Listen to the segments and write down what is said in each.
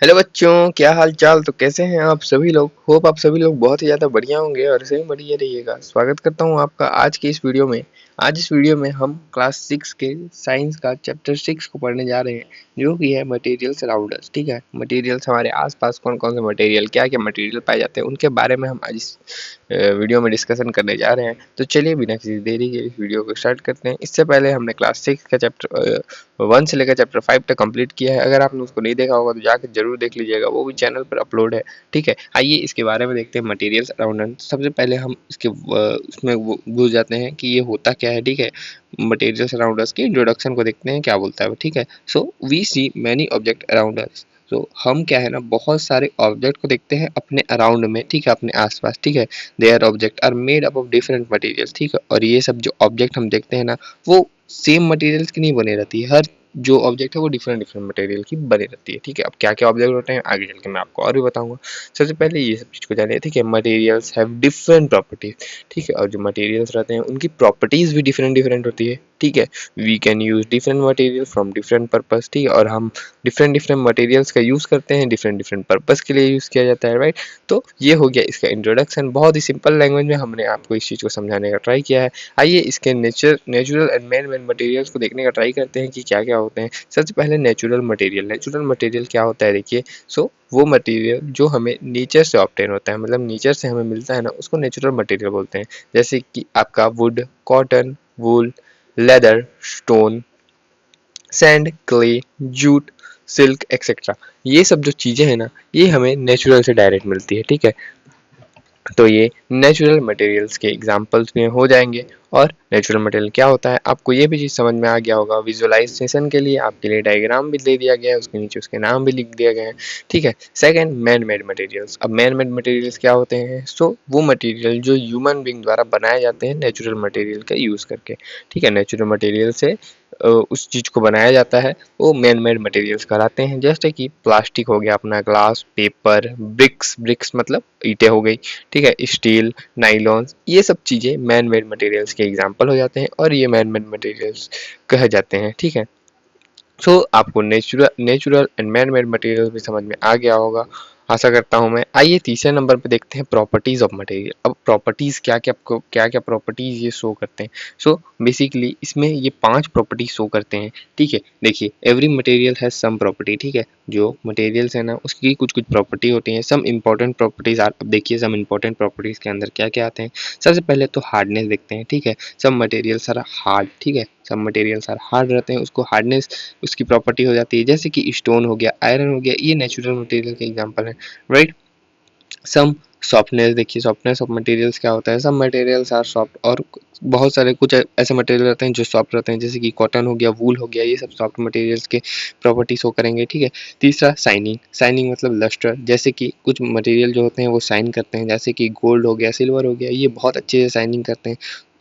Hello बच्चों, क्या हाल चाल। तो कैसे हैं आप सभी लोग। होप आप सभी लोग बहुत ही ज़्यादा बढ़िया होंगे और ऐसे ही बढ़िया रहिएगा। स्वागत करता हूं आपका आज की इस वीडियो में। आज इस वीडियो में हम क्लास 6 के साइंस का चैप्टर 6 को पढ़ने जा रहे हैं, जो कि है मटेरियल्स अराउंड अस। ठीक है, मटेरियल्स हमारे आसपास कौन कौन से मटेरियल, क्या क्या मटेरियल पाए जाते हैं, उनके बारे में हम आज इस वीडियो में डिस्कशन करने जा रहे हैं। तो चलिए बिना किसी देरी के इस वीडियो को स्टार्ट करते हैं। इससे पहले हमने क्लास 6 का चैप्टर 1 से लेकर चैप्टर 5 तक कंप्लीट किया है। अगर आपने उसको नहीं देखा होगा तो जाकर जरूर देख लीजिएगा, वो भी चैनल पर अपलोड है। ठीक है, आइए इसके बारे में देखते हैं मटेरियल्स अराउंड अस। सबसे पहले हम इसके उसमें घुस जाते हैं कि ये होता क्या है। ठीक है, मटेरियल्स अराउंड अस के इंट्रोडक्शन को देखते हैं क्या बोलता है वो। ठीक है, so we see many object around us. तो हम क्या है ना, बहुत सारे ऑब्जेक्ट को देखते हैं अपने अराउंड में। ठीक है, अपने आसपास। ठीक है, their object are made up of different materials. ठीक है, और ये सब जो ऑब्जेक्ट हम देखते हैं ना, वो सेम मटेरियल्स की नहीं बनी रहती है। हर जो ऑब्जेक्ट है वो डिफरेंट डिफरेंट मटेरियल की बनी रहती है। ठीक है, अब क्या क्या ऑब्जेक्ट होते हैं आगे चल के मैं आपको और भी बताऊंगा। सबसे पहले ये सब चीज़ को जानिए। ठीक है, मटेरियल्स हैव डिफरेंट प्रॉपर्टीज। ठीक है, और जो मटेरियल्स रहते हैं उनकी प्रॉपर्टीज भी डिफरेंट डिफरेंट होती है। ठीक है, we can use different material from different purpose. ठीक है, और हम डिफरेंट डिफरेंट मटेरियल्स का यूज़ करते हैं, डिफरेंट डिफरेंट पर्पस के लिए यूज़ किया जाता है। राइट, तो ये हो गया इसका इंट्रोडक्शन। बहुत ही सिंपल लैंग्वेज में हमने आपको इस चीज़ को समझाने का ट्राई किया है। आइए इसके natural and man made materials को देखने का ट्राई करते हैं कि क्या क्या होते हैं। सबसे पहले नेचुरल मटेरियल। नेचुरल मटेरियल क्या होता है, देखिए। वो मटेरियल जो हमें नेचर से ऑब्टेन होता है, मतलब नेचर से हमें मिलता है ना, उसको नेचुरल मटेरियल बोलते हैं। जैसे कि आपका would, cotton, wool, leather, stone, sand, clay, jute, silk etcetera. ये सब जो चीज़ें हैं ना, ये हमें नेचुरल से डायरेक्ट मिलती है। ठीक है, तो ये नेचुरल मटेरियल्स के एग्जांपल्स में हो जाएंगे। और नेचुरल मटेरियल क्या होता है, आपको ये भी चीज़ समझ में आ गया होगा। विजुअलाइजेशन के लिए आपके लिए डायग्राम भी दे दिया गया है, उसके नीचे उसके नाम भी लिख दिया गया है। ठीक है, सेकंड मैन मेड मटेरियल्स। अब मैन मेड मटेरियल्स क्या होते हैं, वो मटेरियल जो ह्यूमन बींग द्वारा बनाए जाते हैं नेचुरल मटेरियल का यूज़ करके। ठीक है, नेचुरल मटेरियल से उस चीज़ को बनाया जाता है, वो मैन मेड मटेरियल्स कहलाते हैं। जैसे कि प्लास्टिक हो गया अपना, ग्लास, पेपर, ब्रिक्स, ब्रिक्स मतलब ईंटें हो गई। ठीक है, स्टील, नाइलॉन्स, ये सब चीज़ें मैन मेड मटेरियल्स के एग्जांपल हो जाते हैं और ये मैन मेड मटेरियल्स कहे जाते हैं। ठीक है, आपको natural and man made material भी समझ में आ गया होगा, आशा करता हूँ मैं। आइए तीसरे नंबर पे देखते हैं प्रॉपर्टीज ऑफ मटेरियल। अब प्रॉपर्टीज क्या क्या प्रॉपर्टीज ये शो करते हैं। बेसिकली इसमें ये 5 प्रॉपर्टी शो करते हैं। ठीक है, देखिए, every material has sum property. ठीक है, जो मटेरियल्स है ना, उसकी कुछ कुछ प्रॉपर्टी होती हैं। Some important properties. अब देखिए सम इंपॉर्टेंट प्रॉपर्टीज के अंदर क्या क्या आते हैं। सबसे पहले तो हार्डनेस देखते हैं। ठीक है, सम मटेरियल्स आर हार्ड। ठीक है, सम मटेरियल्स आर हार्ड रहते हैं, उसको हार्डनेस उसकी प्रॉपर्टी हो जाती है। जैसे कि स्टोन हो गया, आयरन हो गया, ये नेचुरल मटेरियल के एग्जांपल है। राइट, सम सॉफ्टनेस। देखिए सॉफ्टनेस ऑफ मटेरियल्स क्या होता है, सम मटेरियल्स आर सॉफ्ट। और बहुत सारे कुछ ऐसे मटेरियल रहते हैं जो सॉफ्ट रहते हैं, जैसे कि कॉटन हो गया, वूल हो गया, ये सब सॉफ्ट मटेरियल्स के प्रॉपर्टी शो करेंगे। ठीक है, तीसरा शाइनिंग। शाइनिंग मतलब लस्टर, जैसे कि कुछ मटेरियल जो होते हैं वो शाइन करते हैं, जैसे कि गोल्ड हो गया, सिल्वर हो गया, ये बहुत अच्छे से शाइनिंग करते हैं।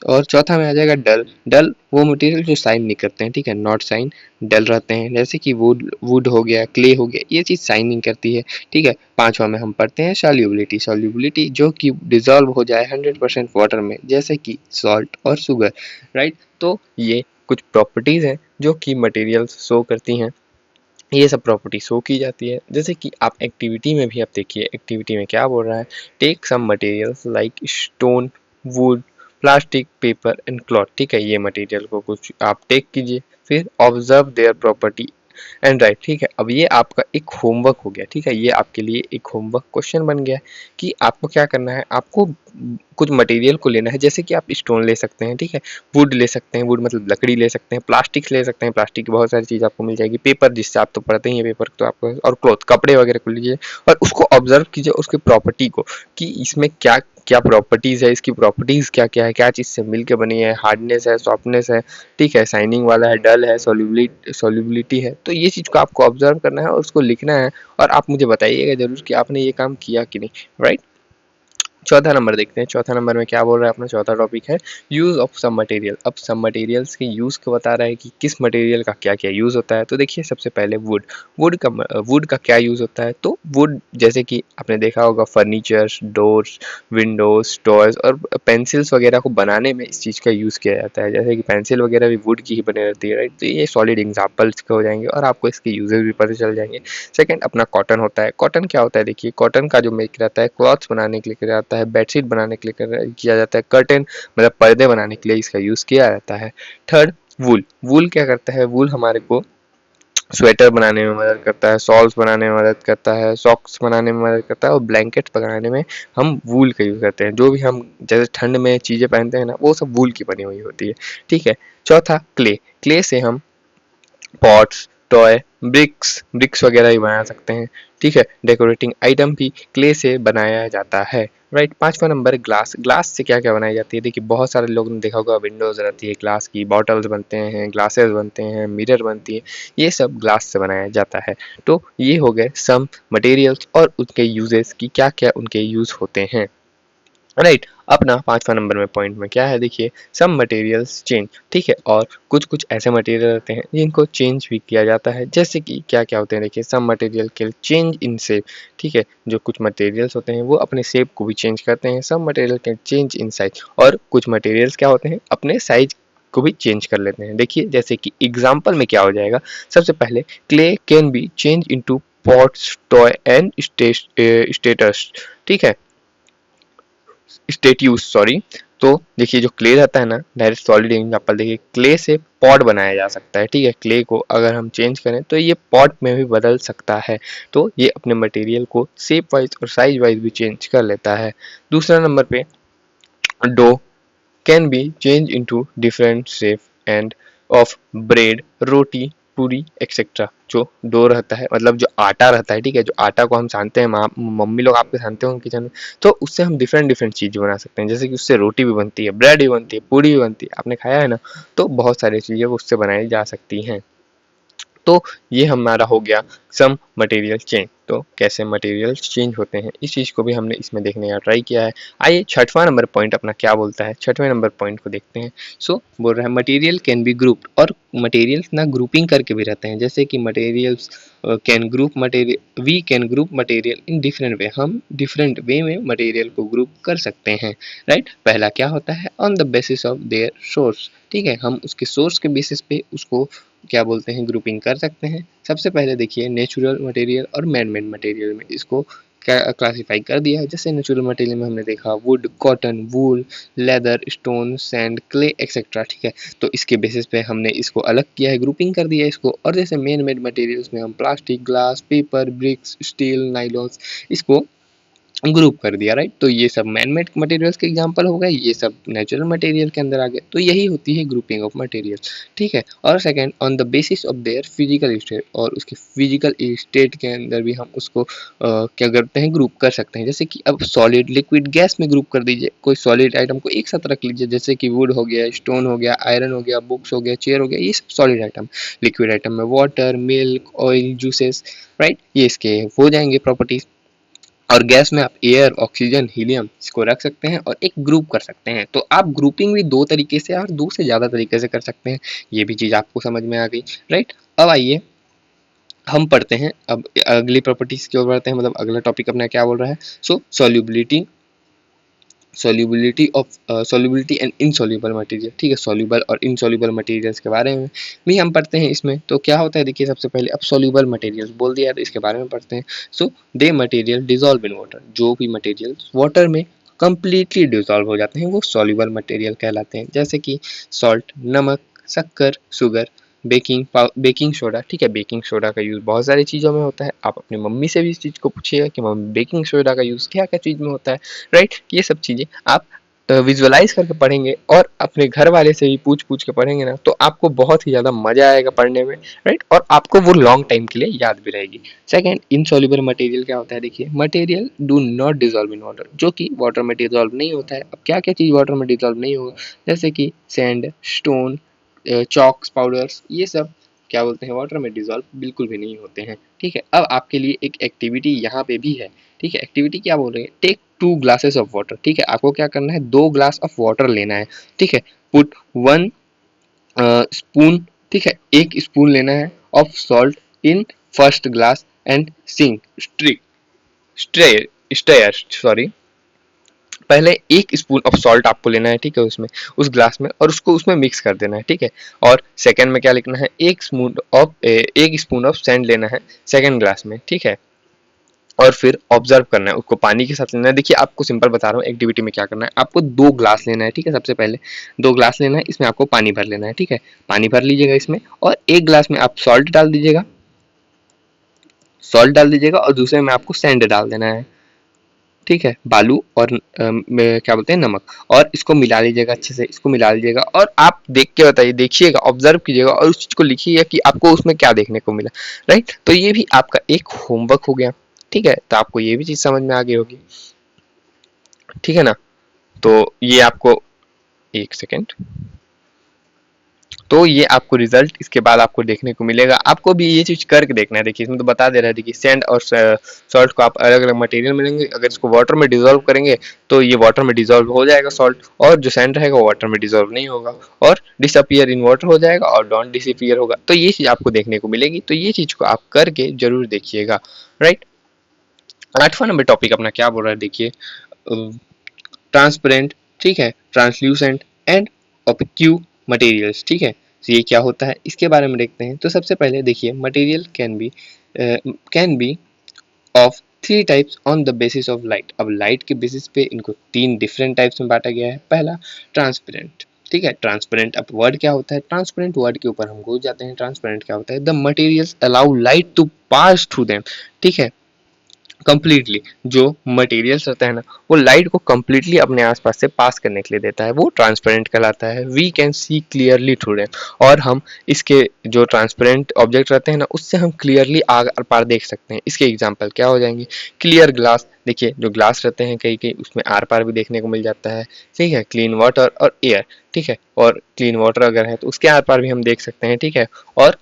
और चौथा में आ जाएगा डल। डल वो मटेरियल जो शाइन नहीं करते हैं। ठीक है, नॉट शाइन, डल रहते हैं, जैसे कि वुड वुड हो गया, क्ले हो गया, ये चीज़ शाइनिंग करती है। ठीक है, पांचवा में हम पढ़ते हैं सॉल्युबिलिटी। सॉल्युबिलिटी जो कि डिजॉल्व हो जाए 100% वाटर में, जैसे कि सॉल्ट और शुगर। राइट, तो ये कुछ प्रॉपर्टीज हैं जो कि मटेरियल्स शो करती हैं। ये सब प्रॉपर्टी शो की जाती है। जैसे कि आप एक्टिविटी में भी आप देखिए, एक्टिविटी में क्या बोल रहा है, take some materials like stone, wood, plastic, paper and cloth. ठीक है, ये मटेरियल को कुछ आप टेक कीजिए, फिर observe their property and right. ठीक है, अब ये आपका एक होमवर्क हो गया। ठीक है, ये आपके लिए एक होमवर्क क्वेश्चन बन गया कि आपको क्या करना है, आपको कुछ मटेरियल को लेना है। जैसे कि आप स्टोन ले सकते हैं। ठीक है, वुड ले सकते हैं, वुड मतलब लकड़ी ले सकते हैं, प्लास्टिक ले सकते हैं, प्लास्टिक की बहुत सारी चीज़ आपको मिल जाएगी, पेपर जिससे आप तो पढ़ते ही हैं, पेपर तो आपको, और क्लॉथ कपड़े वगैरह को लीजिए और उसको ऑब्जर्व कीजिए उसके प्रॉपर्टी को, कि इसमें क्या क्या प्रॉपर्टीज है, इसकी प्रॉपर्टीज क्या क्या है, क्या चीज़ से मिलकर बनी है, हार्डनेस है, सॉफ्टनेस है, ठीक है, शाइनिंग वाला है, डल है, सॉल्युबिलिटी है। तो ये चीज़ को आपको ऑब्जर्व करना है और उसको लिखना है, और आप मुझे बताइएगा जरूर कि आपने ये काम किया कि नहीं। राइट, चौथा नंबर देखते हैं। चौथा नंबर में क्या बोल रहा है, अपना चौथा टॉपिक है यूज़ ऑफ सम मटेरियल। अब सम मटेरियल्स के यूज़ को बता रहा है कि किस मटेरियल का क्या क्या यूज़ होता है। तो देखिए सबसे पहले वुड का क्या यूज़ होता है। तो वुड जैसे कि आपने देखा होगा फर्नीचर्स, डोर्स, विंडोज, टॉयज और पेंसिल्स वगैरह को बनाने में इस चीज़ का यूज़ किया जाता है। जैसे कि पेंसिल वगैरह भी वुड की ही बनी रहती है, राइट। तो ये सॉलिड एग्जाम्पल्स के हो जाएंगे और आपको इसके यूजेस भी पता चल जाएंगे। सेकंड अपना कॉटन होता है। कॉटन क्या होता है, देखिए कॉटन का जो मेक रहता है क्लॉथ्स बनाने के लिए किया जाता है, बेडशीट बनाने के लिए किया जाता है, कर्टेन मतलब पर्दे बनाने के लिए इसका यूज़ किया जाता है। थर्ड वूल। वूल क्या करता है, वूल हमारे को स्वेटर बनाने में मदद करता है, शॉल्स बनाने में मदद करता है, सॉक्स बनाने में मदद करता है और ब्लैंकेट बनाने में हम वूल का यूज़ करते हैं। जो भी हम जैसे ठंड में चीज़ें पहनते हैं ना, वो सब वूल की बनी हुई होती है, ठीक है। चौथा क्ले। क्ले से हम पॉट्स, टॉय, ब्रिक्स ब्रिक्स वगैरह भी बना सकते हैं, ठीक है। डेकोरेटिंग आइटम भी क्ले से बनाया जाता है, राइट। पांचवा नंबर ग्लास। ग्लास से क्या क्या बनाई जाती है, देखिए बहुत सारे लोगों ने देखा होगा विंडोज रहती है ग्लास की, बॉटल्स बनते हैं, ग्लासेस बनते हैं, मिरर बनती है, ये सब ग्लास से बनाया जाता है। तो ये हो गए सम मटेरियल्स और उनके यूजेस की क्या क्या उनके यूज होते हैं, राइट। अपना पांचवा नंबर में पॉइंट में क्या है, देखिए सम मटेरियल्स चेंज, ठीक है। और कुछ कुछ ऐसे मटेरियल रहते हैं जिनको चेंज भी किया जाता है। जैसे कि क्या क्या होते हैं, देखिए सम मटेरियल के चेंज इन शेप, ठीक है। जो कुछ मटेरियल्स होते हैं वो अपने शेप को भी चेंज करते हैं। सम मटेरियल के चेंज इन साइज, और कुछ मटेरियल्स क्या होते हैं अपने साइज को भी चेंज कर लेते हैं। देखिए जैसे कि एग्जाम्पल में क्या हो जाएगा, सबसे पहले clay can be change into pots, toy and status, ठीक है, स्टेट्यूस सॉरी। तो देखिए जो क्ले रहता है ना, डायरेक्ट सॉलिड एग्जांपल देखिए, क्ले से पॉट बनाया जा सकता है, ठीक है। क्ले को अगर हम चेंज करें तो ये पॉट में भी बदल सकता है। तो ये अपने मटेरियल को शेप वाइज और साइज वाइज भी चेंज कर लेता है। दूसरा नंबर पे dough can be changed into different shape and of bread, roti, puri etcetera. जो डो रहता है मतलब जो आटा रहता है, ठीक है, जो आटा को हम सानते हैं, मम्मी लोग आपके सानते होंगे किचन में, तो उससे हम डिफरेंट डिफरेंट चीज़ बना सकते हैं। जैसे कि उससे रोटी भी बनती है, ब्रेड भी बनती है, पूरी भी बनती है, आपने खाया है ना। तो बहुत सारी चीज़ें उससे बनाई जा सकती हैं। तो ये हमारा हो गया सम मटेरियल चेंज। तो कैसे मटेरियल्स चेंज होते हैं इस चीज़ को भी हमने इसमें देखने का ट्राई किया है। आइए छठवां नंबर पॉइंट अपना क्या बोलता है, छठवें नंबर पॉइंट को देखते हैं। सो बोल रहा है मटेरियल कैन बी ग्रुप्ड, और मटेरियल्स ना ग्रुपिंग करके भी रहते हैं। जैसे कि materials can group material, we can group material in different way, हम डिफरेंट वे में मटेरियल को ग्रुप कर सकते हैं, राइट। पहला क्या होता है, on the basis of their source, ठीक है, हम उसके सोर्स के बेसिस पे उसको क्या बोलते हैं ग्रुपिंग कर सकते हैं। सबसे पहले देखिए नेचुरल मटेरियल और मैन मेड मटेरियल में इसको क्लासिफाई कर दिया है। जैसे नेचुरल मटेरियल में हमने देखा would, cotton, wool, leather, stone, sand, clay etcetera, ठीक है। तो इसके बेसिस पे हमने इसको अलग किया है, ग्रुपिंग कर दिया है इसको। और जैसे मैन मेड मटेरियल्स में हम plastic, glass, paper, bricks, steel, nylons, इसको ग्रुप कर दिया, राइट। तो ये सब मैन मेड मटेरियल्स के एग्जांपल हो गए, ये सब नेचुरल मटेरियल के अंदर आ गए। तो यही होती है ग्रुपिंग ऑफ मटेरियल, ठीक है। और second on the basis of their physical state, और उसके फिजिकल स्टेट के अंदर भी हम उसको क्या करते हैं ग्रुप कर सकते हैं। जैसे कि अब सॉलिड, लिक्विड, गैस में ग्रुप कर दीजिए। कोई सॉलिड आइटम को एक साथ रख लीजिए, जैसे कि वुड हो गया, स्टोन हो गया, आयरन हो गया, बुक्स हो गया, चेयर हो गया, ये सब सॉलिड आइटम। लिक्विड आइटम में water, milk, oil, juices, right, ये इसके हो जाएंगे प्रॉपर्टीज। और गैस में आप एयर, ऑक्सीजन, हीलियम इसको रख सकते हैं और एक ग्रुप कर सकते हैं। तो आप ग्रुपिंग भी दो तरीके से और दो से ज़्यादा तरीके से कर सकते हैं। ये भी चीज़ आपको समझ में आ गई, राइट। अब आइए हम पढ़ते हैं, अब अगली प्रॉपर्टीज की ओर बढ़ते हैं, मतलब अगला टॉपिक अपना क्या बोल रहा है। So solubility, solubility and insoluble material, ठीक है। सॉल्युबल और इनसॉल्युबल मटेरियल्स के बारे में भी हम पढ़ते हैं इसमें। तो क्या होता है देखिए, सबसे पहले अब सॉल्युबल मटेरियल्स बोल दिया तो इसके बारे में पढ़ते हैं। सो दे मटेरियल डिजॉल्व इन वाटर, जो भी मटेरियल वाटर में कंप्लीटली डिजॉल्व हो जाते हैं वो सॉल्युबल मटेरियल कहलाते हैं। जैसे कि सॉल्ट, नमक, शक्कर, शुगर, बेकिंग सोडा, ठीक है। बेकिंग सोडा का यूज़ बहुत सारी चीज़ों में होता है। आप अपनी मम्मी से भी इस चीज़ को पूछिएगा कि मम्मी बेकिंग सोडा का यूज़ क्या क्या चीज़ में होता है, राइट। ये सब चीज़ें आप विजुअलाइज करके पढ़ेंगे और अपने घर वाले से भी पूछ पूछ के पढ़ेंगे ना, तो आपको बहुत ही ज़्यादा मज़ा आएगा पढ़ने में, राइट। और आपको वो लॉन्ग टाइम के लिए याद भी रहेगी। सेकेंड इनसॉल्युबल मटेरियल क्या होता है, देखिए material do not dissolve in water, जो कि वाटर में डिजॉल्व नहीं होता है। अब क्या क्या चीज़ वाटर में डिजॉल्व नहीं होगा, जैसे कि सैंड, स्टोन, चॉक्स, पाउडर्स, ये सब क्या बोलते हैं वाटर में डिजॉल्व बिल्कुल भी नहीं होते हैं, ठीक है। अब आपके लिए एक एक्टिविटी यहाँ पे भी है, ठीक है। एक्टिविटी क्या बोल रहे हैं, टेक 2 ग्लासेस ऑफ वाटर। ठीक है, आपको क्या करना है, 2 ग्लास ऑफ वाटर लेना है। ठीक है, पुट 1 स्पून, ठीक है, 1 स्पून लेना है of salt in first glass and sink stir sorry, पहले 1 स्पून ऑफ सॉल्ट आपको लेना है। ठीक है, उसमें उस ग्लास में, और उसको उसमें मिक्स कर देना है। ठीक है, और सेकंड में क्या लिखना है, 1 स्पून ऑफ सैंड लेना है सेकंड ग्लास में। ठीक है, और फिर ऑब्जर्व करना है, उसको पानी के साथ लेना है। देखिए आपको सिंपल बता रहा हूँ एक्टिविटी में क्या करना है। आपको 2 ग्लास लेना है। ठीक है, सबसे पहले 2 ग्लास लेना है, इसमें आपको पानी भर लेना है। ठीक है, पानी भर लीजिएगा इसमें, और 1 ग्लास में आप सॉल्ट डाल दीजिएगा, और दूसरे में आपको सैंड डाल देना है। ठीक है, बालू और क्या बोलते हैं, नमक, और इसको मिला लीजिएगा, अच्छे से इसको मिला लीजिएगा, और आप देख के बताइए, देखिएगा, ऑब्जर्व कीजिएगा, और उस चीज को लिखिएगा कि आपको उसमें क्या देखने को मिला। राइट, तो ये भी आपका एक होमवर्क हो गया। ठीक है, तो आपको ये भी चीज समझ में आ गई होगी। ठीक है ना, तो ये आपको, एक सेकेंड, तो ये आपको रिजल्ट इसके बाद आपको देखने को मिलेगा। आपको भी ये चीज करके देखना है। देखिए इसमें तो बता दे रहा है, देखिए सैंड और सॉल्ट को आप अलग अलग मटेरियल मिलेंगे, अगर इसको वाटर में डिजोल्व करेंगे तो ये वाटर में डिजोल्व हो जाएगा सॉल्ट, और जो सैंड रहेगा वो वाटर में डिजोल्व नहीं होगा, और डिसअपियर इन वाटर हो जाएगा, और डोंट डिसअपियर होगा। तो ये चीज आपको देखने को मिलेगी, तो ये चीज को आप करके जरूर देखिएगा। राइट, 8वां नंबर टॉपिक अपना क्या बोल रहा है, देखिए ट्रांसपेरेंट, ठीक है, ट्रांसल्यूसेंट एंड ओपेक्यू मटेरियल्स। ठीक है, तो ये क्या होता है इसके बारे में देखते हैं। तो सबसे पहले देखिए, material can B of 3 types on the basis of light. अब लाइट के बेसिस पे इनको 3 डिफरेंट टाइप्स में बांटा गया है। पहला ट्रांसपेरेंट। ठीक है, ट्रांसपेरेंट, अब वर्ड क्या होता है, ट्रांसपेरेंट वर्ड के ऊपर हम घुस जाते हैं। ट्रांसपेरेंट क्या होता है, the materials allow light to pass through them. ठीक है, कंप्लीटली जो मटेरियल्स रहता है ना, वो लाइट को कंप्लीटली अपने आसपास से पास करने के लिए देता है, वो ट्रांसपेरेंट कहलाता है। We can see clearly through them, और हम इसके जो ट्रांसपेरेंट ऑब्जेक्ट रहते हैं ना, उससे हम क्लियरली आर पार देख सकते हैं। इसके एग्जांपल क्या हो जाएंगे, क्लियर ग्लास, देखिए जो ग्लास रहते हैं कई कई, उसमें आर पार भी देखने को मिल जाता है। ठीक है, क्लीन वाटर और एयर। ठीक है, और क्लीन वाटर अगर है तो उसके आर पार भी हम देख सकते हैं। ठीक है, और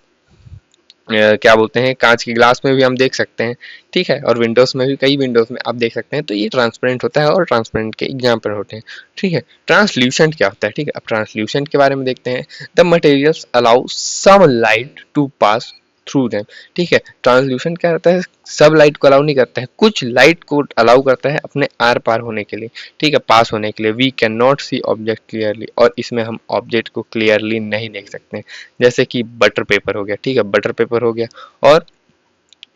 क्या बोलते हैं, कांच की ग्लास में भी हम देख सकते हैं। ठीक है, और विंडोज में भी, कई विंडोज में आप देख सकते हैं। तो ये ट्रांसपेरेंट होता है, और ट्रांसपेरेंट के एग्जाम्पल होते हैं। ठीक है, ट्रांसल्यूसेंट क्या होता है, ठीक है, अब ट्रांसल्यूसेंट के बारे में देखते हैं। The materials allow some light to pass through them. ठीक है, ट्रांसल्यूसेंट क्या होता है, सब लाइट को अलाउ नहीं करता है, कुछ लाइट को अलाउ करता है अपने आर पार होने के लिए। ठीक है, पास होने के लिए। We can not see object clearly, और इसमें हम ऑब्जेक्ट को क्लियरली नहीं देख सकते, जैसे कि बटर पेपर हो गया। ठीक है, बटर पेपर हो गया, और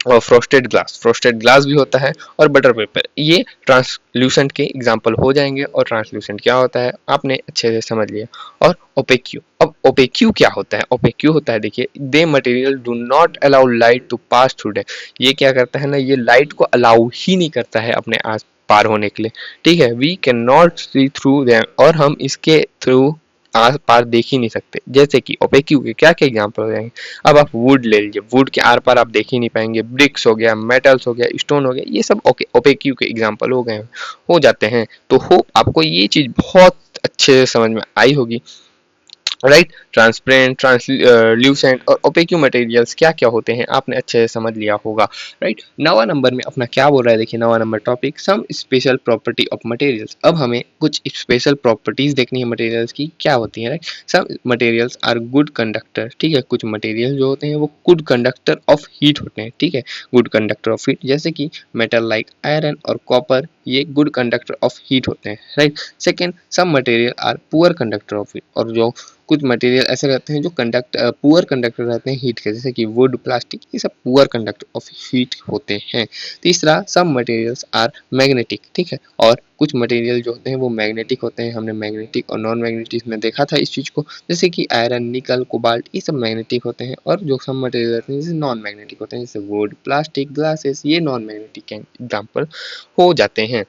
फ्रोस्टेड ग्लास भी होता है, और बटर पेपर, ये ट्रांसल्यूसेंट के एग्जांपल हो जाएंगे। और ट्रांसल्यूसेंट क्या होता है आपने अच्छे से समझ लिया। और ओपेक्यू, अब ओपेक्यू क्या होता है, ओपेक्यू होता है, देखिए the material do not allow light to pass through them. ये क्या करता है ना, ये लाइट को अलाउ ही नहीं करता है अपने आस पार होने के लिए। ठीक है, we can not see through them, और हम इसके थ्रू आस पार देख ही नहीं सकते। जैसे कि ओपेक्यू के क्या क्या एग्जांपल हो जाएंगे, अब आप वुड ले लीजिए, वुड के आर पार आप देख ही नहीं पाएंगे। ब्रिक्स हो गया, मेटल्स हो गया, स्टोन हो गया, ये सब ओपेक्यू के एग्जांपल हो जाते हैं। तो होप आपको ये चीज बहुत अच्छे से समझ में आई होगी। राइट, ट्रांसपेरेंट, ट्रांसल्यूसेंट और ओपेक्यू मटेरियल्स क्या क्या होते हैं आपने अच्छे से समझ लिया होगा। राइट, 9वां नंबर में अपना क्या बोल रहा है, देखिए 9वां number topic, some special property of materials. अब हमें कुछ स्पेशल प्रॉपर्टीज देखनी है मटेरियल्स की, क्या होती है। Right, some materials are good conductor. ठीक है, कुछ मटेरियल जो होते हैं वो गुड कंडक्टर ऑफ हीट होते हैं। ठीक है, गुड कंडक्टर ऑफ हीट, जैसे कि मेटल लाइक आयरन और कॉपर, ये गुड कंडक्टर ऑफ हीट होते हैं। Right, second, some material are poor conductor of heat, और जो कुछ मटेरियल ऐसे रहते हैं जो पुअर कंडक्टर रहते हैं हीट के, जैसे कि वुड, प्लास्टिक, ये सब पुअर कंडक्टर ऑफ हीट होते हैं। तीसरा, सम मटेरियल्स आर मैग्नेटिक। ठीक है, और कुछ मटेरियल जो होते हैं वो मैग्नेटिक होते हैं। हमने मैग्नेटिक और नॉन मैग्नेटिक में देखा था इस चीज को, जैसे कि आयरन, निकल, कोबाल्ट, ये सब मैग्नेटिक होते हैं। और जो सम मटेरियल रहते हैं जैसे नॉन मैग्नेटिक होते हैं, जैसे वुड, प्लास्टिक, ग्लासेस, ये नॉन मैग्नेटिक के एग्जाम्पल हो जाते हैं।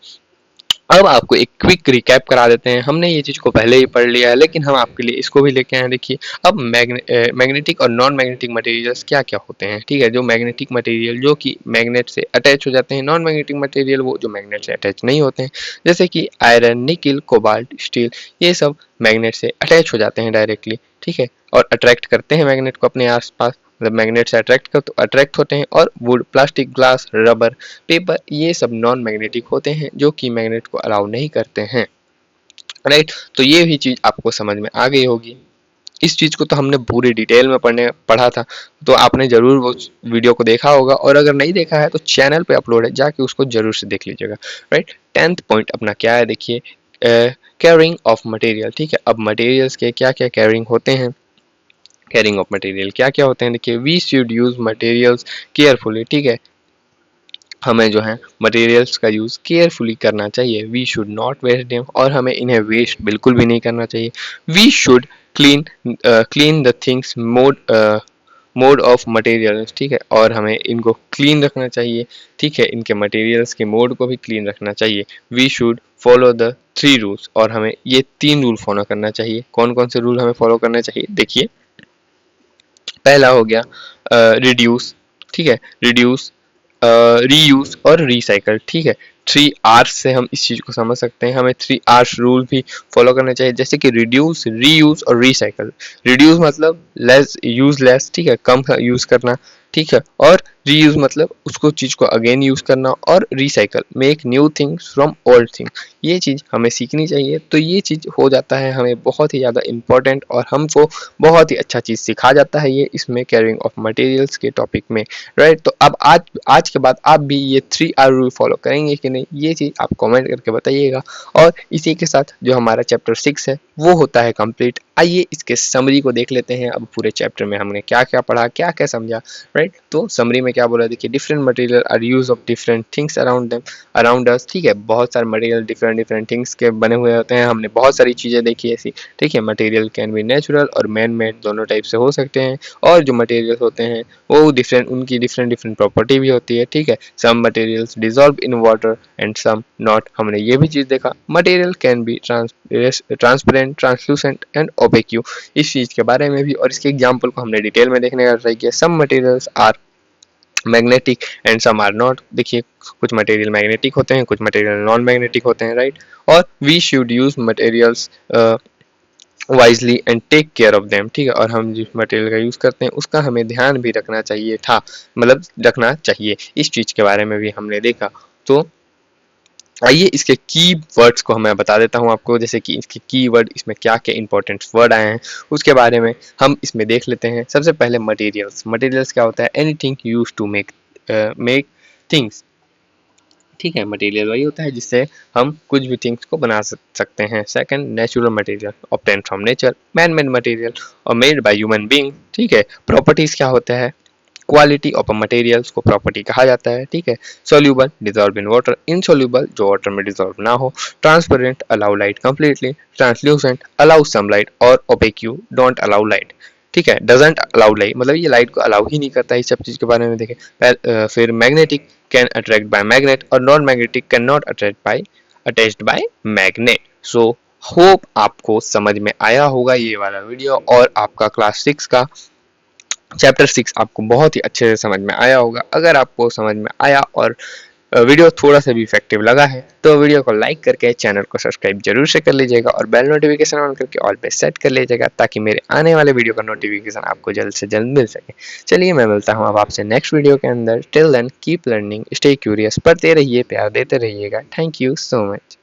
अब आपको एक क्विक रिकैप करा देते हैं। हमने ये चीज को पहले ही पढ़ लिया है, लेकिन हम आपके लिए इसको भी लेके आए हैं। देखिए, अब मैग्नेटिक और नॉन मैग्नेटिक मटेरियल्स क्या क्या होते हैं। ठीक है, जो मैग्नेटिक मटेरियल जो कि मैग्नेट से अटैच हो जाते हैं, नॉन मैग्नेटिक मटेरियल वो जो मैग्नेट से अटैच नहीं होते हैं, जैसे कि आयरन, निकिल, कोबाल्ट, स्टील, ये सब मैग्नेट से अटैच हो जाते हैं डायरेक्टली। ठीक है, और अट्रैक्ट करते हैं मैग्नेट को अपने आसपास। मतलब मैग्नेट से अट्रैक्ट होते हैं, और would, plastic, glass, rubber, paper ये सब नॉन मैग्नेटिक होते हैं जो कि मैग्नेट को अलाउ नहीं करते हैं, राइट। तो ये भी चीज आपको समझ में आ गई होगी। इस चीज को तो हमने पूरी डिटेल में पढ़ा था, तो आपने जरूर वो वीडियो को देखा होगा, और अगर नहीं देखा है तो चैनल पे अपलोड है, जाके उसको जरूर से देख लीजिएगा, राइट। 10th पॉइंट अपना क्या है, देखिए, कैरिंग ऑफ मटेरियल, ठीक है। अब मटेरियल्स के क्या क्या कैरिंग होते हैं, कैरिंग ऑफ मटेरियल क्या क्या होते हैं, देखिए, we should use materials carefully, ठीक है। हमें जो है मटेरियल्स का यूज़ केयरफुली करना चाहिए, we should not waste them, और हमें इन्हें वेस्ट बिल्कुल भी नहीं करना चाहिए। We should clean clean the things made of materials, ठीक है, और हमें इनको क्लीन रखना चाहिए, ठीक है, इनके मटेरियल्स के मोड को भी क्लीन रखना चाहिए। We should follow the 3 rules, और हमें ये 3 रूल फॉलो करना चाहिए। कौन कौन से रूल हमें फॉलो करना चाहिए, देखिए, पहला हो गया रिड्यूस, ठीक है, रिड्यूस, रीयूज और रिसाइकल, ठीक है। 3 आर्स से हम इस चीज को समझ सकते हैं, हमें 3 आर्स रूल भी फॉलो करना चाहिए, जैसे कि रिड्यूस, रीयूज और रिसाइकल। रिड्यूस मतलब लेस यूज लेस, ठीक है, कम यूज करना, ठीक है, और रीयूज मतलब उसको चीज को अगेन यूज करना, और recycle make new things from old thing, ये चीज हमें सीखनी चाहिए। तो ये चीज हो जाता है हमें बहुत ही ज्यादा इंपॉर्टेंट, और हमको बहुत ही अच्छा चीज सिखा जाता है ये इसमें कैरिंग ऑफ मटेरियल्स के टॉपिक में, राइट। तो अब आज के बाद आप भी ये 3R रूल फॉलो करेंगे कि नहीं, ये चीज आप कमेंट करके बताइएगा। और इसी के साथ जो हमारा चैप्टर 6 है वो होता है कंप्लीट। आइए इसके समरी को देख लेते हैं, अब पूरे चैप्टर में हमने क्या क्या पढ़ा, क्या क्या समझा, राइट। तो समरी में क्या बोला, देखिए, different material are use of different things around us, ठीक है, बहुत सारे मटेरियल डिफरेंट डिफरेंट थिंग्स के बने हुए होते हैं, हमने बहुत सारी चीजें देखी ऐसी, ठीक है। मटेरियल कैन बी नेचुरल और मैन मेड, दोनों टाइप से हो सकते हैं, और जो मटेरियल होते हैं वो डिफरेंट, उनकी डिफरेंट डिफरेंट प्रॉपर्टी भी होती है, ठीक है। Some materials dissolve in water and some not, हमने ये भी चीज देखा। Material can be transparent, translucent and opaque, इस चीज के बारे में भी, और इसके एग्जाम्पल को हमने डिटेल में देखने का ट्राई किया। Some materials are magnetic and some are not, देखिए, कुछ मटेरियल मैग्नेटिक होते हैं, कुछ मटेरियल नॉन मैग्नेटिक होते हैं, राइट। और we should use materials wisely and take care of them, ठीक है, और हम जिस मटेरियल का यूज करते हैं उसका हमें ध्यान भी रखना चाहिए था, मतलब रखना चाहिए, इस चीज के बारे में भी हमने देखा। तो आइए इसके की वर्ड्स को मैं बता देता हूं आपको, जैसे कि इसके की वर्ड, इसमें क्या क्या इंपॉर्टेंट वर्ड आए हैं उसके बारे में हम इसमें देख लेते हैं। सबसे पहले मटेरियल्स, मटेरियल्स क्या होता है, anything used to make things, ठीक है, मटेरियल वही होता है जिससे हम कुछ भी थिंग्स को बना सकते हैं। Second, natural material obtain from nature, man made material और मेड बाय ह्यूमन बीइंग, ठीक है। प्रॉपर्टीज क्या होता है, क्वालिटी ऑफ मटेरियल्स को प्रॉपर्टी कहा जाता है, ठीक है। Soluble, dissolve in water, insoluble, जो वाटर में डिजॉल्व ना हो, transparent, allow light completely, translucent, allow some light, और ओपेक्यू, डोंट अलाउ लाइट, ठीक है, डजंट अलाउ लाइट, मतलब ये लाइट को अलाउ ही नहीं करता। इस सब चीज के बारे में देखें। फिर magnetic, can attract by magnet, और non magnetic, can not attached by magnet. So hope आपको समझ में आया होगा ये वाला वीडियो, और आपका क्लास 6 का चैप्टर 6 आपको बहुत ही अच्छे से समझ में आया होगा। अगर आपको समझ में आया और वीडियो थोड़ा सा भी इफेक्टिव लगा है तो वीडियो को लाइक करके चैनल को सब्सक्राइब जरूर से कर लीजिएगा, और बेल नोटिफिकेशन ऑन करके ऑल पे सेट कर लीजिएगा, ताकि मेरे आने वाले वीडियो का नोटिफिकेशन आपको जल्द से जल्द मिल सके। चलिए, मैं मिलता हूँ अब आपसे नेक्स्ट वीडियो के अंदर। Till then keep learning, stay curious, पढ़ते रहिए, प्यार देते रहिएगा। Thank you so much.